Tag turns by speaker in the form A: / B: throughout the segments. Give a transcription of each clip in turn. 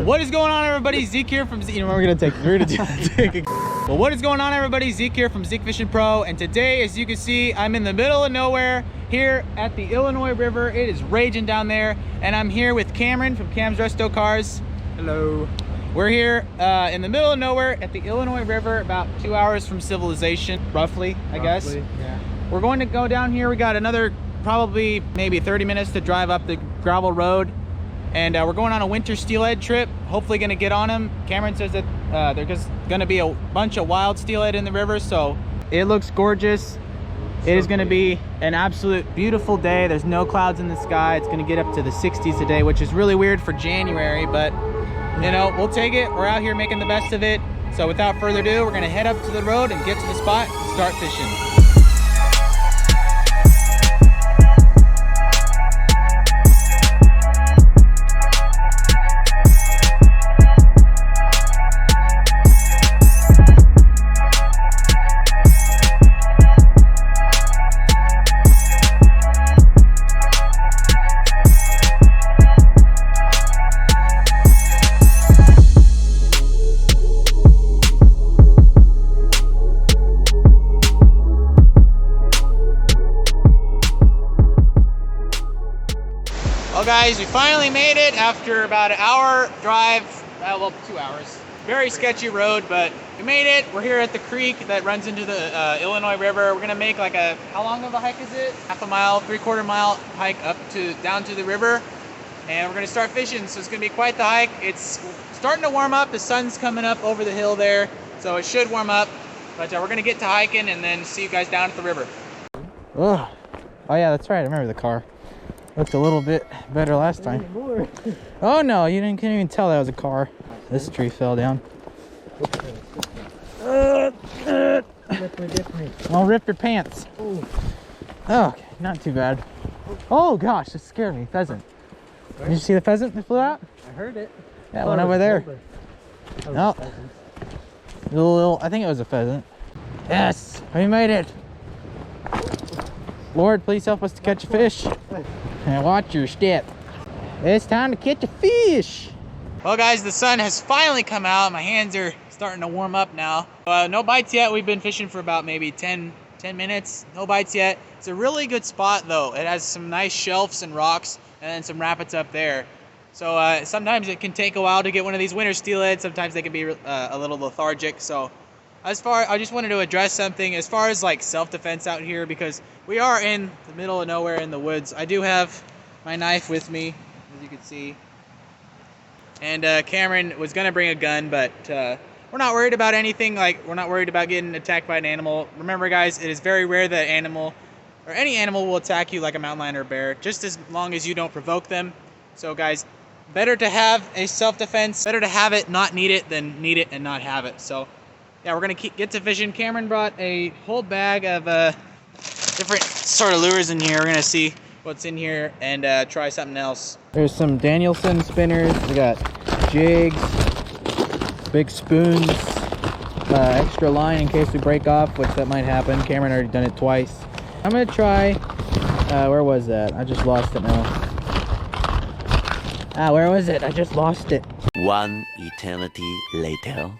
A: What is going on, everybody? Zeke here from Zeke. We're gonna take Well, what is going on, everybody? Zeke here from Zeke Fishing Pro, and today, as you can see, I'm in the middle of nowhere here at the Illinois River. It is raging down there, and I'm here with Cameron from Cam's Resto Cars.
B: Hello.
A: We're here in the middle of nowhere at the Illinois River, about 2 hours from civilization, roughly, I guess.
B: Yeah.
A: We're going to go down here. We got another probably maybe 30 minutes to drive up the gravel road, and we're going on a winter steelhead trip. Hopefully gonna get on them. Cameron says that there's gonna be a bunch of wild steelhead in the river, so it looks gorgeous. It is gonna be an absolute beautiful day. There's no clouds in the sky. It's gonna get up to the 60s today, which is really weird for January, but you know, we'll take it. We're out here making the best of it. So without further ado, we're gonna head up to the road and get to the spot and start fishing. Well guys, we finally made it after about an hour drive, well 2 hours. Very sketchy road, but we made it. We're here at the creek that runs into the Illinois River. We're gonna make like a, how long of a hike is it? Half a mile, 3/4 mile hike up to, down to the river. And we're gonna start fishing, so it's gonna be quite the hike. It's starting to warm up. The sun's coming up over the hill there, so it should warm up. But we're gonna get to hiking and then see you guys down at the river. Oh yeah, that's right, I remember the car. Looked a little bit better last time. Oh no, you couldn't even tell that was a car. This tree fell down. I'll rip your pants. Oh, okay, not too bad. Oh gosh, that scared me. Pheasant. Did you see the pheasant that flew out?
B: I heard it.
A: Yeah, it went over there. Oh, little, I think it was a pheasant. Yes, we made it. Lord, please help us to catch a fish. And watch your step. It's time to catch a fish. Well guys, the sun has finally come out. My hands are starting to warm up now. No bites yet. We've been fishing for about maybe 10 minutes. No bites yet. It's a really good spot though. It has some nice shelves and rocks and then some rapids up there. So sometimes it can take a while to get one of these winter steelhead. Sometimes they can be a little lethargic. So I just wanted to address something as far as like self-defense out here, because we are in the middle of nowhere in the woods. I do have my knife with me, as you can see. And Cameron was gonna bring a gun, but we're not worried about anything. Like, we're not worried about getting attacked by an animal. Remember guys, it is very rare that animal or any animal will attack you like a mountain lion or bear, just as long as you don't provoke them. So guys, better to have a self-defense, better to have it, not need it, than need it and not have it. So yeah, we're gonna get to fishing. Cameron brought a whole bag of different sort of lures in here. We're gonna see what's in here and try something else. There's some Danielson spinners. We got jigs, big spoons, extra line in case we break off, which that might happen. Cameron already done it twice. I'm gonna try, where was that? I just lost it now. Where was it? I just lost it.
C: One eternity later.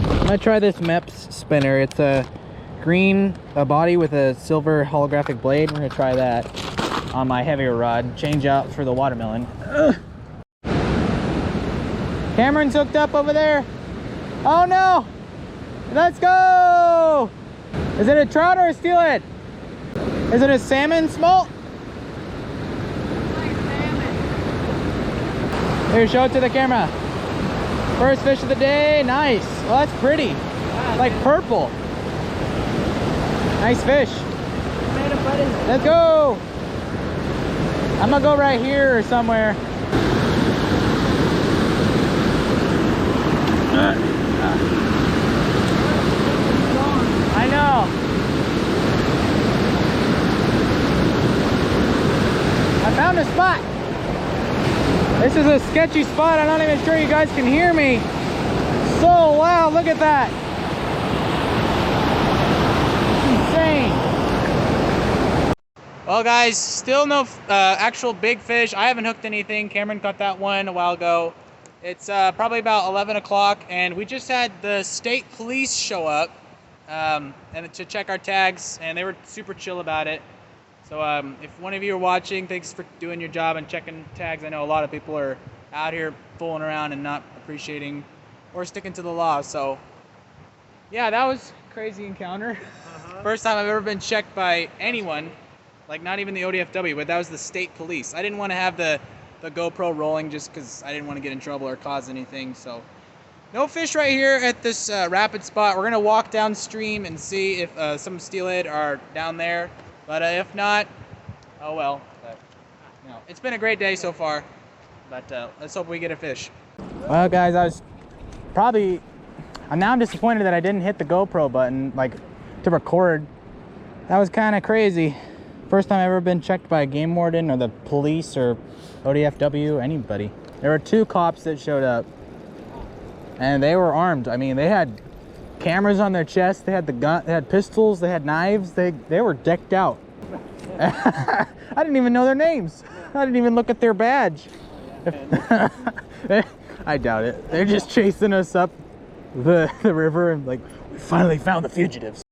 A: I'm gonna try this MEPS spinner. It's a green body with a silver holographic blade. We're gonna try that on my heavier rod. Change out for the watermelon. Ugh. Cameron's hooked up over there. Oh no! Let's go! Is it a trout or a steelhead? Is it a salmon smolt? Here, show it to the camera. First fish of the day. Nice. Well, that's pretty. Wow, like purple. Nice fish. Let's go. I'm gonna go right here or somewhere. I know. I found a spot. This is a sketchy spot. I'm not even sure you guys can hear me. So loud, look at that. Insane. Well guys, still no actual big fish. I haven't hooked anything. Cameron caught that one a while ago. It's probably about 11 o'clock, and we just had the state police show up and to check our tags, and they were super chill about it. So if one of you are watching, thanks for doing your job and checking tags. I know a lot of people are out here fooling around and not appreciating or sticking to the law. So yeah, that was a crazy encounter. First time I've ever been checked by anyone, like not even the ODFW, but that was the state police. I didn't want to have the GoPro rolling just because I didn't want to get in trouble or cause anything. So no fish right here at this rapid spot. We're gonna walk downstream and see if some steelhead are down there. But if not, oh well. But, you know, it's been a great day so far. But let's hope we get a fish. Well, guys, I'm now disappointed that I didn't hit the GoPro button, like, to record. That was kind of crazy. First time I've ever been checked by a game warden or the police or ODFW, anybody. There were 2 cops that showed up, and they were armed. I mean, they had cameras on their chest, they had the gun, they had pistols, they had knives, they were decked out. I didn't even know their names. I didn't even look at their badge. I doubt it. They're just chasing us up the river and like, we finally found the fugitives.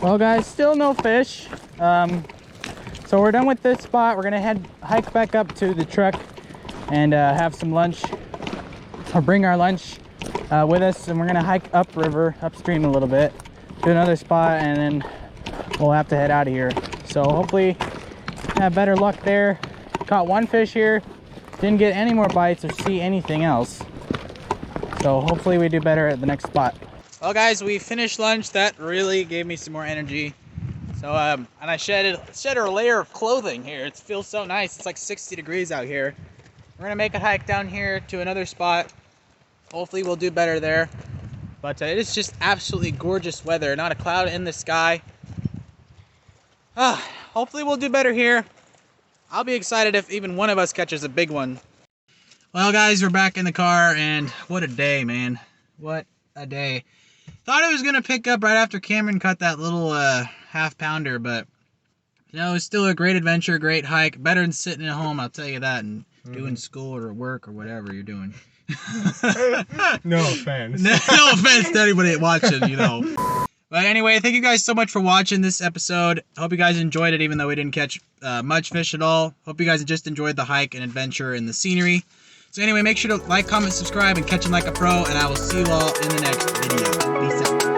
A: Well, guys, still no fish. So we're done with this spot. We're gonna hike back up to the truck and have some lunch, or bring our lunch with us, and we're gonna hike upstream a little bit to another spot, and then we'll have to head out of here. So hopefully have better luck there. Caught 1 fish here, didn't get any more bites or see anything else. So hopefully we do better at the next spot. Well, guys, we finished lunch. That really gave me some more energy. So and I shed a layer of clothing here. It feels so nice. It's like 60 degrees out here. We're gonna make a hike down here to another spot. Hopefully we'll do better there. But it is just absolutely gorgeous weather. Not a cloud in the sky. Hopefully we'll do better here. I'll be excited if even one of us catches a big one. Well, guys, we're back in the car, and what a day, man. What a day. Thought it was gonna pick up right after Cameron caught that little half-pounder, but you know, it's still a great adventure, great hike. Better than sitting at home, I'll tell you that, and doing school or work or whatever you're doing.
B: No offense.
A: No offense to anybody watching, you know. But anyway, thank you guys so much for watching this episode. Hope you guys enjoyed it, even though we didn't catch much fish at all. Hope you guys just enjoyed the hike and adventure and the scenery. So anyway, make sure to like, comment, subscribe, and catch 'em like a pro, and I will see you all in the next video. Peace out.